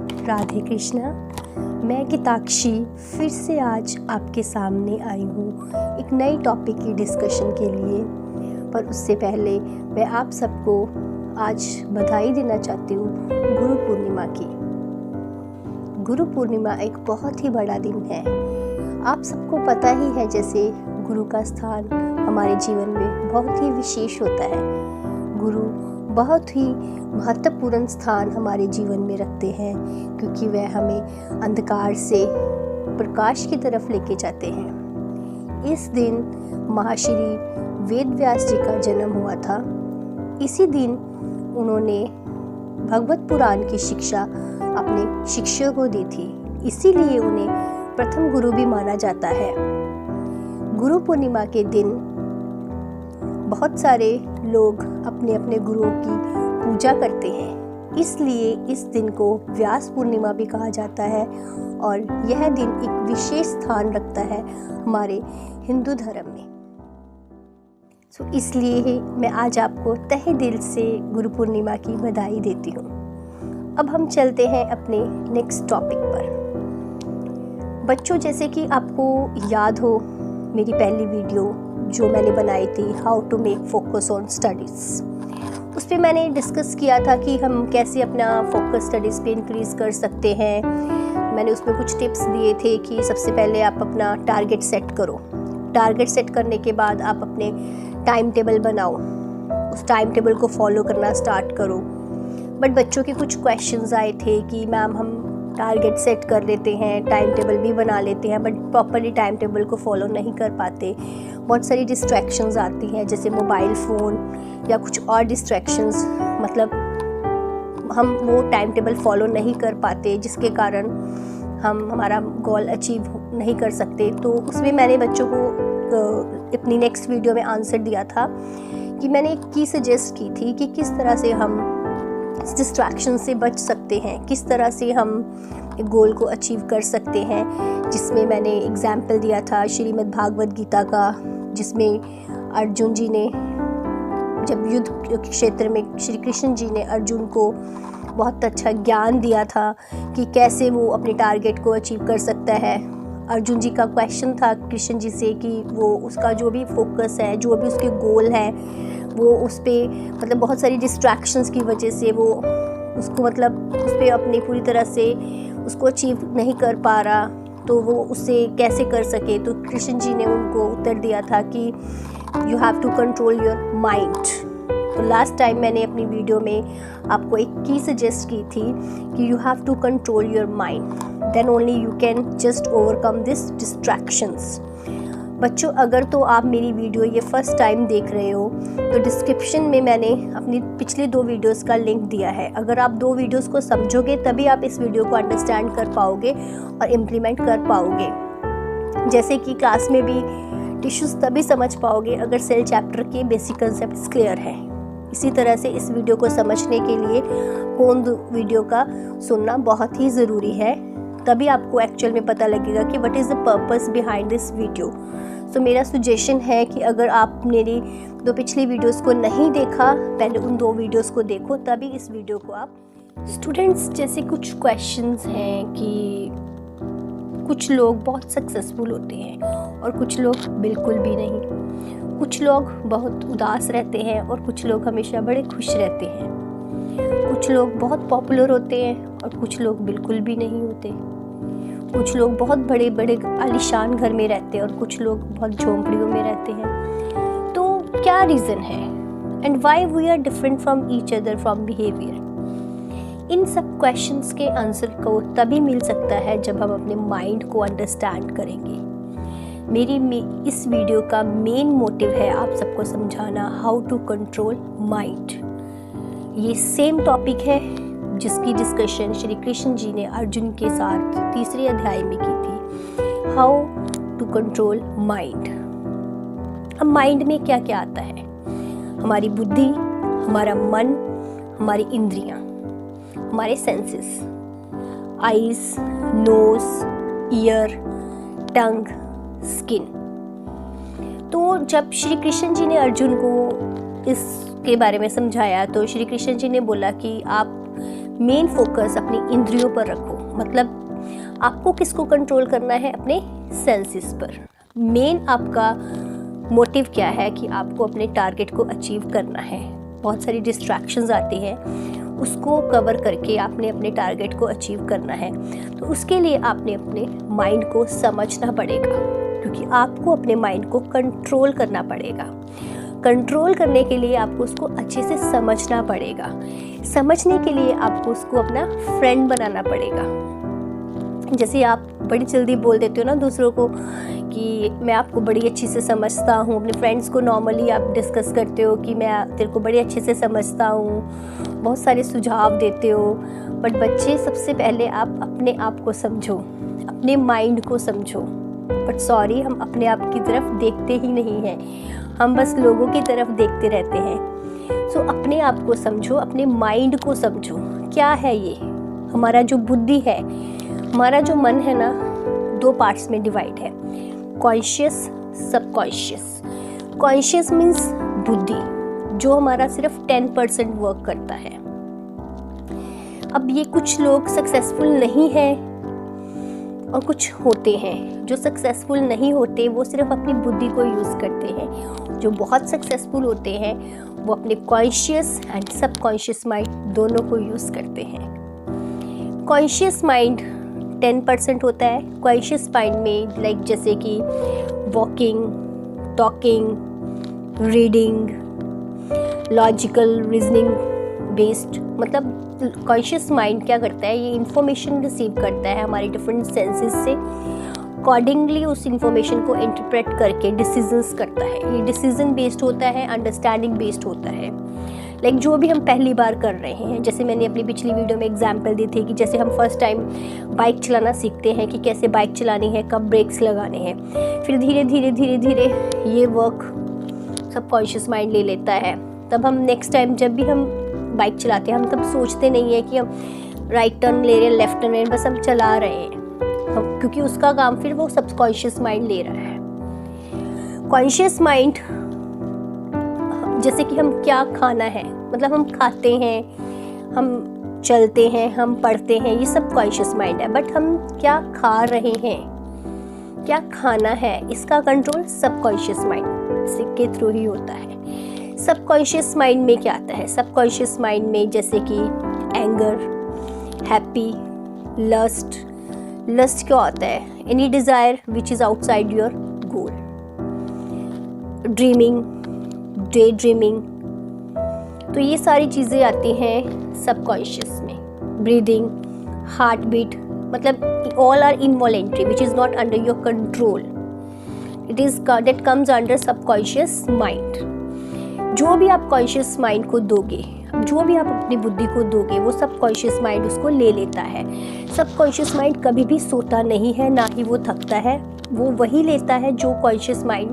राधे कृष्णा। मैं गीताक्षी फिर से आज आपके सामने आई हूँ एक नई टॉपिक की डिस्कशन के लिए। पर उससे पहले मैं आप सबको आज बधाई देना चाहती हूँ गुरु पूर्णिमा की। गुरु पूर्णिमा एक बहुत ही बड़ा दिन है। आप सबको पता ही है जैसे गुरु का स्थान हमारे जीवन में बहुत ही विशेष होता है। गुरु बहुत ही महत्वपूर्ण स्थान हमारे जीवन में रखते हैं क्योंकि वह हमें अंधकार से प्रकाश की तरफ लेके जाते हैं। इस दिन महर्षि वेद व्यास जी का जन्म हुआ था। इसी दिन उन्होंने भगवत पुराण की शिक्षा अपने शिष्यों को दी थी, इसीलिए उन्हें प्रथम गुरु भी माना जाता है। गुरु पूर्णिमा के दिन बहुत सारे लोग अपने अपने गुरुओं की पूजा करते हैं, इसलिए इस दिन को व्यास पूर्णिमा भी कहा जाता है और यह दिन एक विशेष स्थान रखता है हमारे हिंदू धर्म में। इसलिए ही मैं आज आपको तहे दिल से गुरु पूर्णिमा की बधाई देती हूँ। अब हम चलते हैं अपने नेक्स्ट टॉपिक पर। बच्चों, जैसे कि आपको याद हो मेरी पहली वीडियो जो मैंने बनाई थी how to make focus on studies, उस पर मैंने डिस्कस किया था कि हम कैसे अपना फोकस स्टडीज़ पे इंक्रीज़ कर सकते हैं। मैंने उसमें कुछ टिप्स दिए थे कि सबसे पहले आप अपना टारगेट सेट करो। टारगेट सेट करने के बाद आप अपने टाइम टेबल बनाओ, उस टाइम टेबल को फॉलो करना स्टार्ट करो। बट बच्चों के कुछ क्वेश्चंस आए थे कि मैम हम टारगेट सेट कर लेते हैं, टाइम टेबल भी बना लेते हैं, बट प्रॉपरली टाइम टेबल को फॉलो नहीं कर पाते। बहुत सारी डिस्ट्रैक्शंस आती हैं जैसे मोबाइल फ़ोन या कुछ और डिस्ट्रैक्शंस, मतलब हम वो टाइम टेबल फॉलो नहीं कर पाते जिसके कारण हम हमारा गोल अचीव नहीं कर सकते। तो उसमें मैंने बच्चों को अपनी नेक्स्ट वीडियो में आंसर दिया था कि मैंने एक की सजेस्ट की थी कि किस तरह से हम इस डिस्ट्रैक्शन से बच सकते हैं, किस तरह से हम एक गोल को अचीव कर सकते हैं। जिसमें मैंने एग्जाम्पल दिया था श्रीमद् भागवत गीता का, जिसमें अर्जुन जी ने जब युद्ध क्षेत्र में श्री कृष्ण जी ने अर्जुन को बहुत अच्छा ज्ञान दिया था कि कैसे वो अपने टारगेट को अचीव कर सकता है। अर्जुन जी का क्वेश्चन था कृष्ण जी से कि वो उसका जो भी फोकस है, जो भी उसके गोल है, वो उस पर मतलब बहुत सारी डिस्ट्रैक्शंस की वजह से वो उसको मतलब उस पर अपनी पूरी तरह से उसको अचीव नहीं कर पा रहा, तो वो उससे कैसे कर सके। तो कृष्ण जी ने उनको उत्तर दिया था कि you have to control your mind. तो लास्ट टाइम मैंने अपनी वीडियो में आपको एक की सजेस्ट की थी कि you have to control your mind, then only you can just overcome this distractions. बच्चों, अगर तो आप मेरी वीडियो ये फर्स्ट टाइम देख रहे हो तो डिस्क्रिप्शन में मैंने अपनी पिछली 2 वीडियोस का लिंक दिया है। अगर आप 2 वीडियोस को समझोगे तभी आप इस वीडियो को अंडरस्टैंड कर पाओगे और इम्प्लीमेंट कर पाओगे। जैसे कि क्लास में भी टिश्यूज़ तभी समझ पाओगे अगर सेल चैप्टर के बेसिक कंसेप्ट क्लियर है। इसी तरह से इस वीडियो को समझने के लिए पूर्ण वीडियो का सुनना बहुत ही ज़रूरी है, तभी आपको एक्चुअल में पता लगेगा कि what is the purpose behind this video. तो मेरा सजेशन है कि अगर आप मेरी 2 पिछली वीडियोस को नहीं देखा, पहले उन 2 वीडियोस को देखो, तभी इस वीडियो को आप। स्टूडेंट्स, जैसे कुछ क्वेश्चंस हैं कि कुछ लोग बहुत सक्सेसफुल होते हैं और कुछ लोग बिल्कुल भी नहीं, कुछ लोग बहुत उदास रहते हैं और कुछ लोग हमेशा बड़े खुश रहते हैं, कुछ लोग बहुत पॉपुलर होते हैं और कुछ लोग बिल्कुल भी नहीं होते, कुछ लोग बहुत बड़े बड़े आलीशान घर में रहते हैं और कुछ लोग बहुत झोंपड़ियों में रहते हैं। तो क्या रीज़न है and why we are different from each other from behaviour? इन सब क्वेश्चंस के आंसर को तभी मिल सकता है जब हम अपने माइंड को अंडरस्टैंड करेंगे। मेरी इस वीडियो का मेन मोटिव है आप सबको समझाना हाउ टू कंट्रोल माइंड। ये सेम टॉपिक है जिसकी डिस्कशन श्री कृष्ण जी ने अर्जुन के साथ 3रे अध्याय में की थी, हाउ टू कंट्रोल माइंड। अब माइंड में क्या क्या आता है? हमारी बुद्धि, हमारा मन, हमारी इंद्रियां, हमारे सेंसेस, आईज, नोज, ईयर, टंग, स्किन। तो जब श्री कृष्ण जी ने अर्जुन को इसके बारे में समझाया तो श्री कृष्ण जी ने बोला कि आप मेन फोकस अपनी इंद्रियों पर रखो। मतलब आपको किसको कंट्रोल करना है? अपने सेंसेस पर। मेन आपका मोटिव क्या है कि आपको अपने टारगेट को अचीव करना है। बहुत सारी डिस्ट्रैक्शंस आती हैं, उसको कवर करके आपने अपने टारगेट को अचीव करना है। तो उसके लिए आपने अपने माइंड को समझना पड़ेगा, क्योंकि आपको अपने माइंड को कंट्रोल करना पड़ेगा। कंट्रोल करने के लिए आपको उसको अच्छे से समझना पड़ेगा। समझने के लिए आपको उसको अपना फ्रेंड बनाना पड़ेगा। जैसे आप बड़ी जल्दी बोल देते हो ना दूसरों को कि मैं आपको बड़ी अच्छी से समझता हूँ। अपने फ्रेंड्स को नॉर्मली आप डिस्कस करते हो कि मैं तेरे को बड़े अच्छे से समझता हूँ, बहुत सारे सुझाव देते हो। बट बच्चे, सबसे पहले आप अपने आप को समझो, अपने माइंड को समझो। बट सॉरी, हम अपने आप की तरफ देखते ही नहीं हैं, हम बस लोगों की तरफ देखते रहते हैं। सो अपने आप को समझो, अपने माइंड को समझो। क्या है ये? हमारा जो बुद्धि है, हमारा जो मन है ना, 2 पार्ट्स में डिवाइड है, कॉन्शियस, सबकॉन्शियस। कॉन्शियस मीन्स बुद्धि, जो हमारा सिर्फ 10% वर्क करता है। अब ये कुछ लोग सक्सेसफुल नहीं हैं और कुछ होते हैं जो सक्सेसफुल नहीं होते, वो सिर्फ अपनी बुद्धि को यूज़ करते हैं। जो बहुत सक्सेसफुल होते हैं वो अपने कॉन्शियस एंड सबकॉन्शियस माइंड दोनों को यूज़ करते हैं। कॉन्शियस माइंड 10% होता है। कॉन्शियस माइंड में लाइक जैसे कि walking, talking, reading, logical reasoning based. मतलब कॉन्शियस माइंड क्या करता है? ये इंफॉर्मेशन रिसीव करता है हमारी डिफरेंट सेंसेस से, अकॉर्डिंगली उस इंफॉर्मेशन को इंटरप्रेट करके डिसीजंस करता है। ये डिसीजन बेस्ड होता है, अंडरस्टैंडिंग बेस्ड होता है। लाइक जो भी हम पहली बार कर रहे हैं, जैसे मैंने अपनी पिछली वीडियो में एग्जांपल दी थी कि जैसे हम फर्स्ट टाइम बाइक चलाना सीखते हैं कि कैसे बाइक चलानी है, कब ब्रेक्स लगाने हैं, फिर धीरे धीरे धीरे धीरे ये वर्क सबकॉन्शियस माइंड ले लेता है। तब हम नेक्स्ट टाइम जब भी हम बाइक चलाते हैं, हम तब सोचते नहीं है कि हम राइट टर्न ले रहे हैं, लेफ्ट टर्न ले रहे हैं, बस हम चला रहे हैं हम, क्योंकि उसका काम फिर वो सबकॉन्शियस माइंड ले रहा है। कॉन्शियस माइंड, जैसे कि हम क्या खाना है, मतलब हम खाते हैं, हम चलते हैं, हम पढ़ते हैं, ये सब कॉन्शियस माइंड है। बट हम क्या खा रहे हैं, क्या खाना है, इसका कंट्रोल सबकॉन्शियस माइंड के थ्रू ही होता है। सबकॉन्शियस माइंड में क्या आता है? सबकॉन्शियस माइंड में जैसे कि एंगर, हैप्पी, लस्ट। लस्ट क्या होता है? Any desire which is outside your goal. Dreaming, day dreaming, तो ये सारी चीज़ें आती हैं सबकॉन्शियस में। ब्रीदिंग, हार्ट बीट, मतलब all are involuntary which is not under your control, it is that comes under subconscious mind. जो भी आप कॉन्शियस माइंड को दोगे, जो भी आप अपनी बुद्धि को दोगे, वो सबकॉन्शियस माइंड उसको ले लेता है। सबकॉन्शियस माइंड कभी भी सोता नहीं है, ना ही वो थकता है, वो वही लेता है जो कॉन्शियस माइंड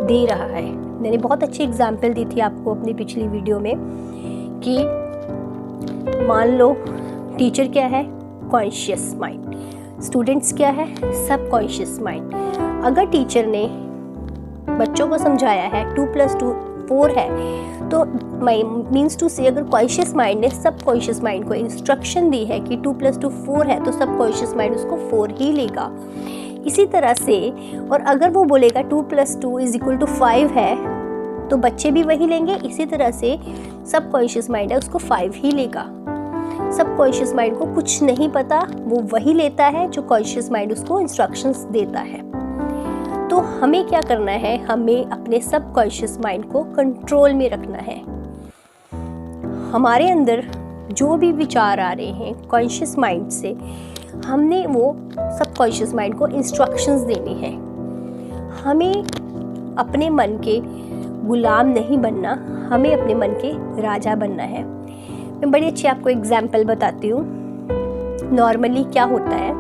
दे रहा है। मैंने बहुत अच्छी एग्जाम्पल दी थी आपको अपनी पिछली वीडियो में कि मान लो टीचर क्या है? Conscious mind. स्टूडेंट्स क्या है? Subconscious mind. अगर टीचर ने बच्चों को समझाया है 2 + 2 4 है, तो मीन्स टू से अगर कॉन्शियस माइंड ने सबकॉन्शियस माइंड को इंस्ट्रक्शन दी है कि 2 + 2 4 है, तो सबकॉन्शियस माइंड उसको 4 ही लेगा। इसी तरह से, और अगर वो बोलेगा 2 + 2 = 5 है, तो बच्चे भी वही लेंगे। इसी तरह से सबकॉन्शियस माइंड है, उसको 5 ही लेगा। सबकॉन्शियस माइंड को कुछ नहीं पता, वो वही लेता है जो कॉन्शियस माइंड उसको इंस्ट्रक्शंस देता है। तो हमें क्या करना है? हमें अपने सबकॉन्शियस माइंड को कंट्रोल में रखना है। हमारे अंदर जो भी विचार आ रहे हैं कॉन्शियस माइंड से, हमने वो सबकॉन्शियस माइंड को इंस्ट्रक्शंस देनी है। हमें अपने मन के गुलाम नहीं बनना, हमें अपने मन के राजा बनना है। मैं बड़ी अच्छी आपको एग्जाम्पल बताती हूँ। नॉर्मली क्या होता है,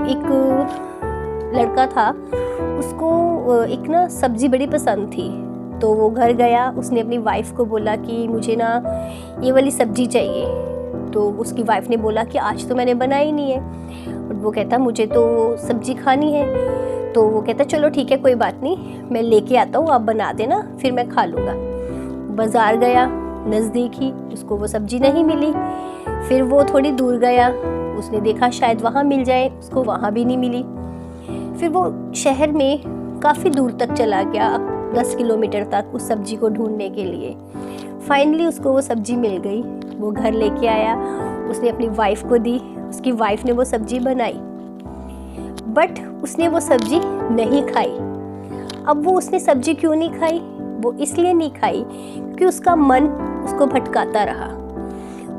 एक लड़का था, उसको एक ना सब्ज़ी बड़ी पसंद थी, तो वो घर गया, उसने अपनी वाइफ को बोला कि मुझे ना ये वाली सब्ज़ी चाहिए। तो उसकी वाइफ ने बोला कि आज तो मैंने बनाई नहीं है, और वो कहता मुझे तो सब्ज़ी खानी है। तो वो कहता चलो ठीक है, कोई बात नहीं, मैं लेके आता हूँ, आप बना देना, फिर मैं खा लूँगा। बाज़ार गया, नज़दीक ही, उसको वो सब्जी नहीं मिली। फिर वो थोड़ी दूर गया, उसने देखा शायद वहाँ मिल जाए, उसको वहाँ भी नहीं मिली। फिर वो शहर में काफ़ी दूर तक चला गया, 10 किलोमीटर तक उस सब्जी को ढूंढने के लिए। फाइनली उसको वो सब्जी मिल गई, वो घर लेके आया, उसने अपनी वाइफ को दी, उसकी वाइफ ने वो सब्जी बनाई, बट उसने वो सब्जी नहीं खाई। अब वो उसने सब्जी क्यों नहीं खाई? वो इसलिए नहीं खाई क्योंकि उसका मन उसको भटकाता रहा,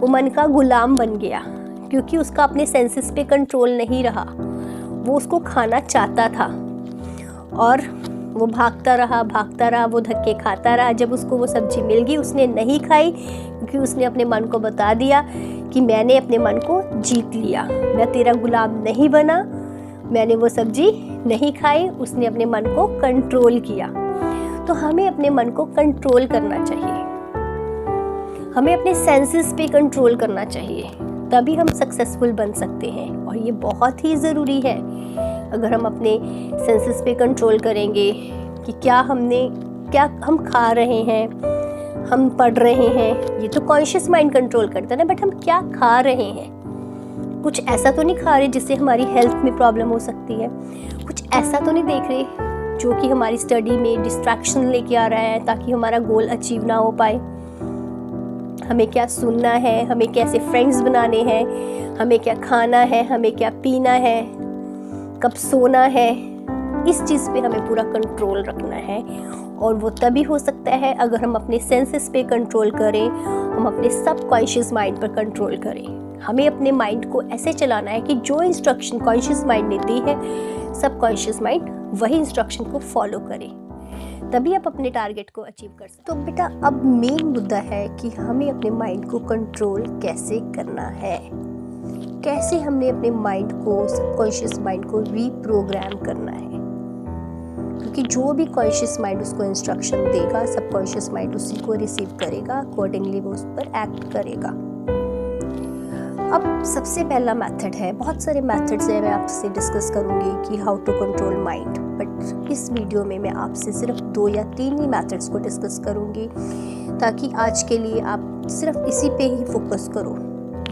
वो मन का गुलाम बन गया, क्योंकि उसका अपने सेंसेस पे कंट्रोल नहीं रहा। वो उसको खाना चाहता था और वो भागता रहा, वो धक्के खाता रहा। जब उसको वो सब्जी मिल गई, उसने नहीं खाई क्योंकि उसने अपने मन को बता दिया कि मैंने अपने मन को जीत लिया, मैं तेरा गुलाम नहीं बना, मैंने वो सब्जी नहीं खाई। उसने अपने मन को कंट्रोल किया। तो हमें अपने मन को कंट्रोल करना चाहिए, हमें अपने सेंसेस पे कंट्रोल करना चाहिए, तभी हम सक्सेसफुल बन सकते हैं। और ये बहुत ही ज़रूरी है। अगर हम अपने सेंसेस पे कंट्रोल करेंगे कि क्या हम खा रहे हैं, हम पढ़ रहे हैं, ये तो कॉन्शियस माइंड कंट्रोल करता है ना, बट हम क्या खा रहे हैं? कुछ ऐसा तो नहीं खा रहे जिससे हमारी हेल्थ में प्रॉब्लम हो सकती है, कुछ ऐसा तो नहीं देख रहे जो कि हमारी स्टडी में डिस्ट्रैक्शन लेके आ रहा है ताकि हमारा गोल अचीव ना हो पाए। हमें क्या सुनना है, हमें कैसे फ्रेंड्स बनाने हैं, हमें क्या खाना है, हमें क्या पीना है, कब सोना है, इस चीज़ पे हमें पूरा कंट्रोल रखना है। और वो तभी हो सकता है अगर हम अपने सेंसेस पे कंट्रोल करें, हम अपने सबकॉन्शियस माइंड पर कंट्रोल करें। हमें अपने माइंड को ऐसे चलाना है कि जो इंस्ट्रक्शन कॉन्शियस माइंड ने दी है, सबकॉन्शियस माइंड वही इंस्ट्रक्शन को फॉलो करे, तभी आप अपने टारगेट को अचीव कर सकते। तो बेटा, अब मेन मुद्दा है कि हमें अपने माइंड को कंट्रोल कैसे करना है, कैसे हमने अपने माइंड को, सबकॉन्शियस माइंड को रीप्रोग्राम करना है। क्योंकि जो भी कॉन्शियस माइंड उसको इंस्ट्रक्शन देगा, सबकॉन्शियस माइंड उसी को रिसीव करेगा, अकॉर्डिंगली वो उस पर एक्ट करेगा। अब सबसे पहला मेथड है, बहुत सारे मेथड्स हैं, मैं आपसे डिस्कस करूंगी कि how to control mind, but इस वीडियो में मैं आपसे सिर्फ 2 या 3 ही मेथड्स को डिस्कस करूंगी, ताकि आज के लिए आप सिर्फ इसी पे ही फोकस करो।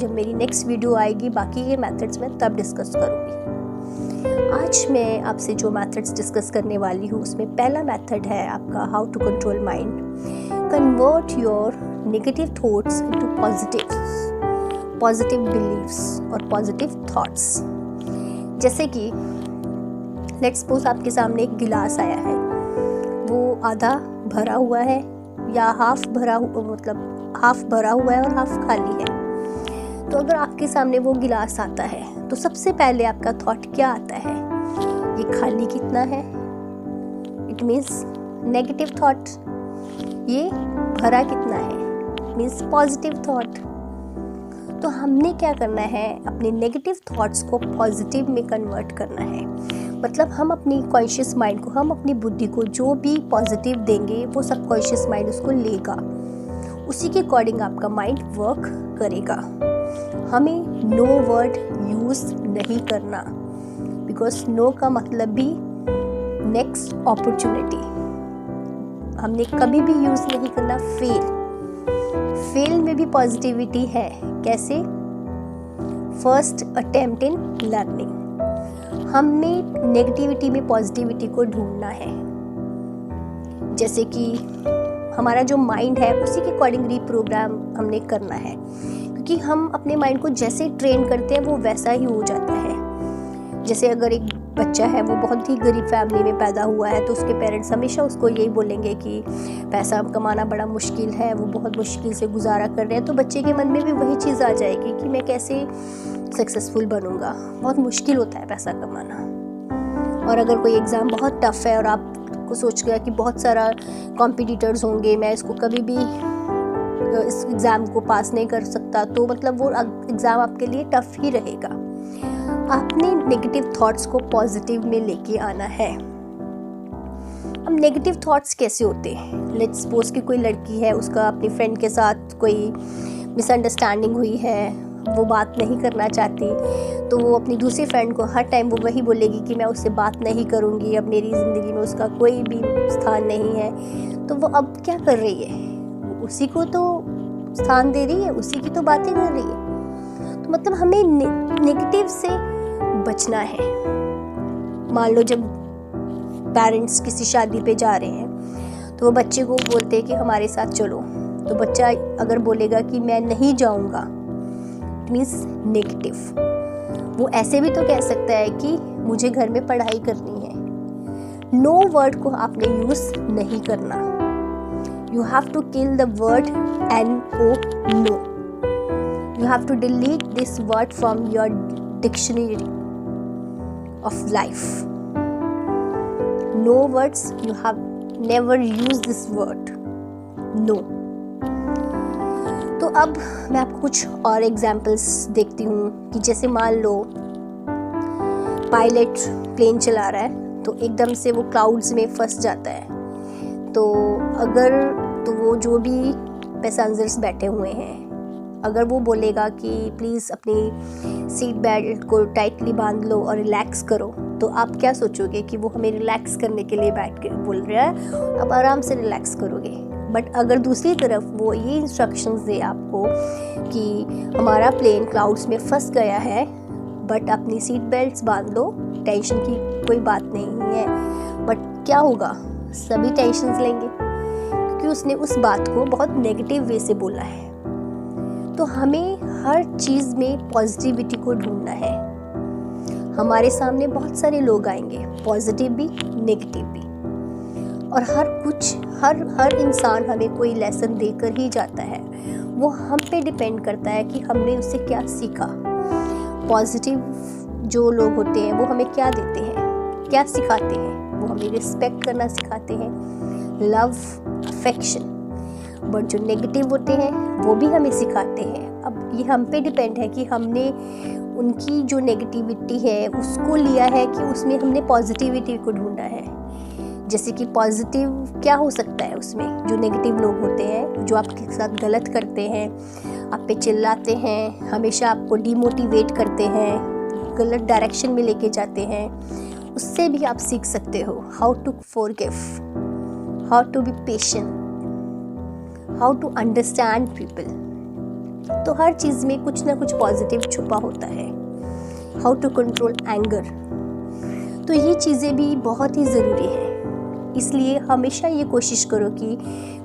जब मेरी नेक्स्ट वीडियो आएगी, बाकी के मेथड्स मैं तब डिस्कस करूंगी। आज मैं आपसे जो मेथड्स डिस्कस करने वाली हूँ, उसमें पहला मेथड है आपका how to control mind. Convert your negative thoughts into positive believes और पॉजिटिव थॉट्स। जैसे कि लेट्स सपोज आपके सामने एक गिलास आया है, वो आधा भरा हुआ है या हाफ भरा हुआ है और हाफ खाली है। तो अगर आपके सामने वो गिलास आता है तो सबसे पहले आपका थॉट क्या आता है? ये खाली कितना है? It means negative thought. ये भरा कितना है? It means positive thought. तो हमने क्या करना है, अपने नेगेटिव थॉट्स को पॉजिटिव में कन्वर्ट करना है। मतलब हम अपनी कॉन्शियस माइंड को, हम अपनी बुद्धि को जो भी पॉजिटिव देंगे, वो सब कॉन्शियस माइंड उसको लेगा, उसी के अकॉर्डिंग आपका माइंड वर्क करेगा। हमें नो वर्ड यूज़ नहीं करना, बिकॉज नो का मतलब भी नेक्स्ट अपॉर्चुनिटी। हमने कभी भी यूज़ नहीं करना फेल में भी पॉजिटिविटी है। कैसे? First attempt in learning. हमें नेगेटिविटी में पॉजिटिविटी को ढूंढना है। जैसे कि हमारा जो माइंड है, उसी के अकॉर्डिंग रीप्रोग्राम हमने करना है, क्योंकि हम अपने माइंड को जैसे ट्रेन करते हैं वो वैसा ही हो जाता है। जैसे अगर एक बच्चा है, वो बहुत ही गरीब फैमिली में पैदा हुआ है, तो उसके पेरेंट्स हमेशा उसको यही बोलेंगे कि पैसा कमाना बड़ा मुश्किल है, वो बहुत मुश्किल से गुजारा कर रहे हैं। तो बच्चे के मन में भी वही चीज़ आ जाएगी कि मैं कैसे सक्सेसफुल बनूंगा, बहुत मुश्किल होता है पैसा कमाना। और अगर कोई एग्ज़ाम बहुत टफ है और आपको सोच गया कि बहुत सारा कॉम्पिटिटर्स होंगे, मैं इसको कभी भी इस एग्ज़ाम को पास नहीं कर सकता, तो मतलब वो एग्ज़ाम आपके लिए टफ ही रहेगा। आपने नेगेटिव थॉट्स को पॉजिटिव में लेके आना है। अब नेगेटिव थॉट्स कैसे होते हैं? लेट्स सपोज कि कोई लड़की है, उसका अपनी फ्रेंड के साथ कोई मिसअंडरस्टैंडिंग हुई है, वो बात नहीं करना चाहती, तो वो अपनी दूसरी फ्रेंड को हर टाइम वो वही बोलेगी कि मैं उससे बात नहीं करूँगी, अब मेरी ज़िंदगी में उसका कोई भी स्थान नहीं है। तो वो अब क्या कर रही है? उसी को तो स्थान दे रही है, उसी की तो बातें कर रही है। तो मतलब हमें नेगेटिव से बचना है। मान लो जब पेरेंट्स किसी शादी पे जा रहे हैं तो वो बच्चे को बोलते हैं कि हमारे साथ चलो, तो बच्चा अगर बोलेगा कि मैं नहीं जाऊंगा, इट मीन्स नेगेटिव। वो ऐसे भी तो कह सकता है कि मुझे घर में पढ़ाई करनी है। नो वर्ड को आपने यूज नहीं करना। You have to kill the word NO, no. You have to delete this word from your dictionary of life. No words, you have never use this word, no. तो अब मैं आपको कुछ और एग्जाम्पल्स देखती हूँ कि जैसे मान लो पायलट प्लेन चला रहा है तो एकदम से वो क्लाउड्स में फंस जाता है। तो वो जो भी पैसेंजर्स बैठे हुए हैं, अगर वो बोलेगा कि प्लीज़ अपनी सीट बेल्ट को टाइटली बांध लो और रिलैक्स करो, तो आप क्या सोचोगे कि वो हमें रिलैक्स करने के लिए बैठ के बोल रहा है, आप आराम से रिलैक्स करोगे। बट अगर दूसरी तरफ वो ये इंस्ट्रक्शंस दे आपको कि हमारा प्लेन क्लाउड्स में फंस गया है, बट अपनी सीट बेल्ट्स बांध लो, टेंशन की कोई बात नहीं है, बट क्या होगा, सभी टेंशन लेंगे क्योंकि उसने उस बात को बहुत नेगेटिव वे से बोला है। तो हमें हर चीज़ में पॉजिटिविटी को ढूंढना है। हमारे सामने बहुत सारे लोग आएंगे, पॉजिटिव भी नेगेटिव भी, और हर इंसान हमें कोई लेसन देकर ही जाता है। वो हम पे डिपेंड करता है कि हमने उससे क्या सीखा। पॉजिटिव जो लोग होते हैं वो हमें क्या देते हैं, क्या सिखाते हैं? वो हमें रिस्पेक्ट करना सिखाते हैं, लव, अफेक्शन। बट जो नेगेटिव होते हैं वो भी हमें सिखाते हैं। अब ये हम पे डिपेंड है कि हमने उनकी जो नेगेटिविटी है उसको लिया है कि उसमें हमने पॉजिटिविटी को ढूंढा है। जैसे कि पॉजिटिव क्या हो सकता है उसमें, जो नेगेटिव लोग होते हैं जो आपके साथ गलत करते हैं, आप पे चिल्लाते हैं, हमेशा आपको डिमोटिवेट करते हैं, गलत डायरेक्शन में लेके जाते हैं, उससे भी आप सीख सकते हो how to forgive, how to be patient, how to understand people. तो हर चीज़ में कुछ ना कुछ पॉजिटिव छुपा होता है। How to control anger. तो ये चीज़ें भी बहुत ही ज़रूरी है। इसलिए हमेशा ये कोशिश करो कि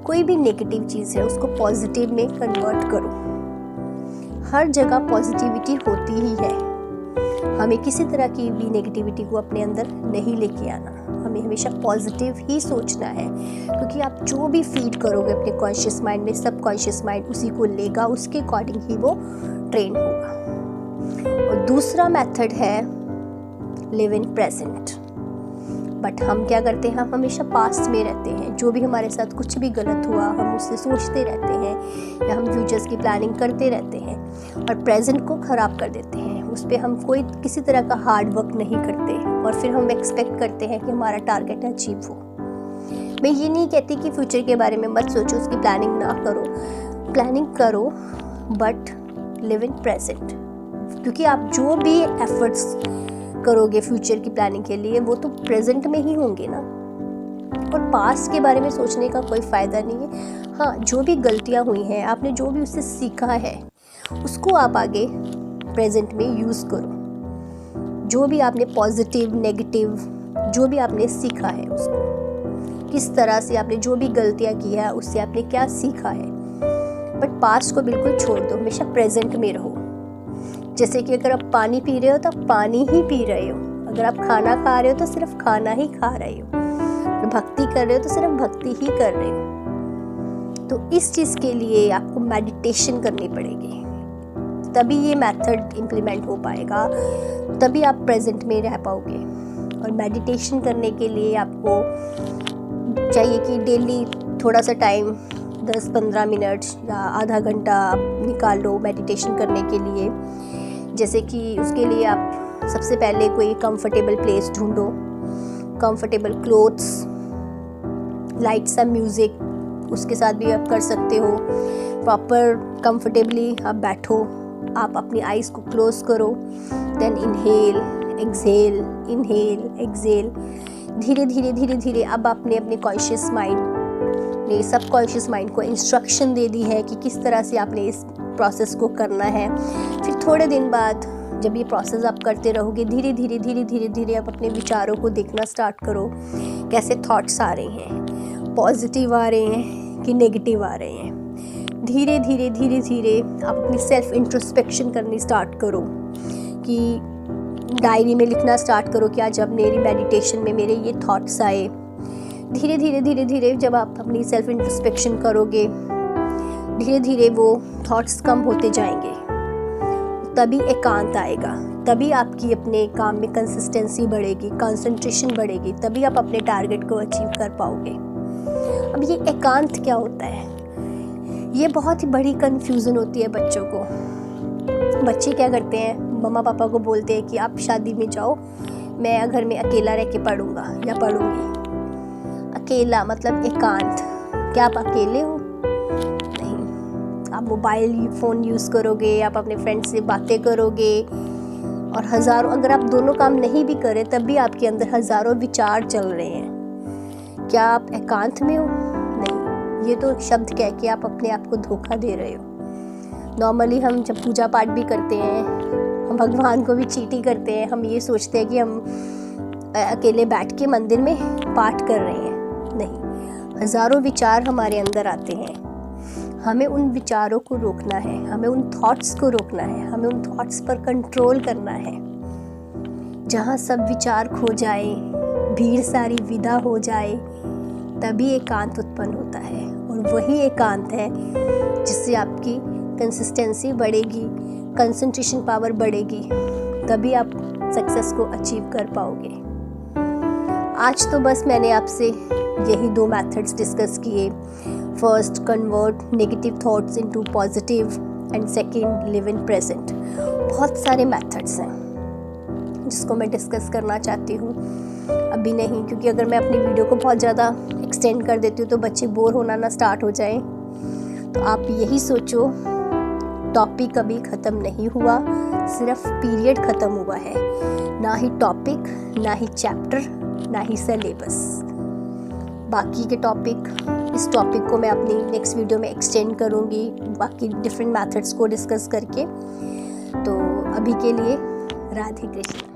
कोई भी नेगेटिव चीज़ है उसको पॉजिटिव में कन्वर्ट करो। हर जगह पॉजिटिविटी होती ही है। हमें किसी तरह की भी नेगेटिविटी को अपने अंदर नहीं लेके आना। हमें हमेशा पॉजिटिव ही सोचना है, क्योंकि आप जो भी फीड करोगे अपने कॉन्शियस माइंड में, सब कॉन्शियस माइंड उसी को लेगा, उसके अकॉर्डिंग ही वो ट्रेन होगा। और दूसरा मेथड है लिव इन प्रेजेंट। बट हम क्या करते हैं, हम हमेशा पास्ट में रहते हैं। जो भी हमारे साथ कुछ भी गलत हुआ हम उससे सोचते रहते हैं, या हम फ्यूचर्स की प्लानिंग करते रहते हैं और प्रेजेंट को ख़राब कर देते हैं। उस पर हम कोई किसी तरह का हार्ड वर्क नहीं करते और फिर हम एक्सपेक्ट करते हैं कि हमारा टारगेट अचीव हो। मैं ये नहीं कहती कि फ्यूचर के बारे में मत सोचो, उसकी प्लानिंग ना करो, प्लानिंग करो, बट लिव इन प्रेजेंट। क्योंकि आप जो भी एफर्ट्स करोगे फ्यूचर की प्लानिंग के लिए वो तो प्रेजेंट में ही होंगे ना। और पास्ट के बारे में सोचने का कोई फ़ायदा नहीं है। हाँ, जो भी गलतियाँ हुई हैं, आपने जो भी उससे सीखा है उसको आप आगे प्रेजेंट में यूज़ करो। जो भी आपने पॉजिटिव, नेगेटिव, जो भी आपने सीखा है उसको, किस तरह से आपने जो भी गलतियाँ की है उससे आपने क्या सीखा है। बट पास्ट को बिल्कुल छोड़ दो, हमेशा प्रेजेंट में रहो। जैसे कि अगर आप पानी पी रहे हो तो आप पानी ही पी रहे हो, अगर आप खाना खा रहे हो तो सिर्फ खाना ही खा रहे हो, अगर भक्ति कर रहे हो तो सिर्फ भक्ति ही कर रहे हो। तो इस चीज़ के लिए आपको मेडिटेशन करनी पड़ेगी, तभी ये मेथड इम्प्लीमेंट हो पाएगा, तभी आप प्रेजेंट में रह पाओगे। और मेडिटेशन करने के लिए आपको चाहिए कि डेली थोड़ा सा टाइम 10-15 मिनट या आधा घंटा आप निकाल लो मेडिटेशन करने के लिए। जैसे कि उसके लिए आप सबसे पहले कोई कंफर्टेबल प्लेस ढूंढो, कंफर्टेबल क्लोथ्स, लाइट सा म्यूज़िक, उसके साथ भी आप कर सकते हो। प्रॉपर कंफर्टेबली आप बैठो, आप अपनी आइज़ को क्लोज करो, then inhale exhale, inhale exhale. धीरे धीरे धीरे धीरे अब आपने अपने कॉन्शियस माइंड अपने सबकॉन्शियस माइंड को इंस्ट्रक्शन दे दी है कि किस तरह से आपने इस प्रोसेस को करना है। फिर थोड़े दिन बाद जब ये प्रोसेस आप करते रहोगे, धीरे धीरे आप अपने विचारों को देखना स्टार्ट करो, कैसे थॉट्स आ रहे हैं, पॉजिटिव आ रहे हैं कि नेगेटिव आ रहे हैं। धीरे धीरे आप अपनी सेल्फ इंट्रोस्पेक्शन करनी स्टार्ट करो, कि डायरी में लिखना स्टार्ट करो कि आज जब मेरी मेडिटेशन में मेरे ये थॉट्स आए। धीरे धीरे जब आप अपनी सेल्फ इंट्रोस्पेक्शन करोगे, धीरे धीरे वो थॉट्स कम होते जाएंगे, तभी एकांत आएगा, तभी आपकी अपने काम में कंसिस्टेंसी बढ़ेगी, कंसंट्रेशन बढ़ेगी, तभी आप अपने टारगेट को अचीव कर पाओगे। अब ये एकांत क्या होता है, ये बहुत ही बड़ी कन्फ्यूज़न होती है बच्चों को। बच्चे क्या करते हैं, मम्मा पापा को बोलते हैं कि आप शादी में जाओ, मैं घर में अकेला रह के पढ़ूँगा या पढ़ूँगी। अकेला मतलब एकांत। क्या आप अकेले हो? नहीं। आप मोबाइल फ़ोन यूज़ करोगे, आप अपने फ्रेंड से बातें करोगे, और हज़ारों, अगर आप दोनों काम नहीं भी करें तब भी आपके अंदर हज़ारों विचार चल रहे हैं। क्या आप एकांत में हो? नहीं। ये तो शब्द कह के आप अपने आप को धोखा दे रहे हो। नॉर्मली हम जब पूजा पाठ भी करते हैं, हम भगवान को भी चीटी करते हैं, हम ये सोचते हैं कि हम अकेले बैठ के मंदिर में पाठ कर रहे हैं। नहीं, हज़ारों विचार हमारे अंदर आते हैं, हमें उन विचारों को रोकना है, हमें उन थॉट्स को रोकना है, हमें उन थॉट्स पर कंट्रोल करना है। जहाँ सब विचार खो जाए, भीड़ सारी विदा हो जाए, तभी एकांत उत्पन्न होता है, और वही एकांत है जिससे आपकी कंसिस्टेंसी बढ़ेगी, कंसंट्रेशन पावर बढ़ेगी, तभी आप सक्सेस को अचीव कर पाओगे। आज तो बस मैंने आपसे यही 2 मेथड्स डिस्कस किए। First, convert negative thoughts into positive, and second, live in present. बहुत सारे मेथड्स हैं जिसको मैं डिस्कस करना चाहती हूँ, अभी नहीं, क्योंकि अगर मैं अपनी वीडियो को बहुत ज़्यादा एक्सटेंड कर देती हूँ तो बच्चे बोर होना ना स्टार्ट हो जाएं। तो आप यही सोचो, टॉपिक कभी ख़त्म नहीं हुआ, सिर्फ पीरियड ख़त्म हुआ है। ना ही टॉपिक, ना ही चैप्टर, ना ही सिलेबस। बाकी के टॉपिक, इस टॉपिक को मैं अपनी नेक्स्ट वीडियो में एक्सटेंड करूँगी, बाकी डिफरेंट मेथड्स को डिस्कस करके। तो अभी के लिए राधे कृष्ण।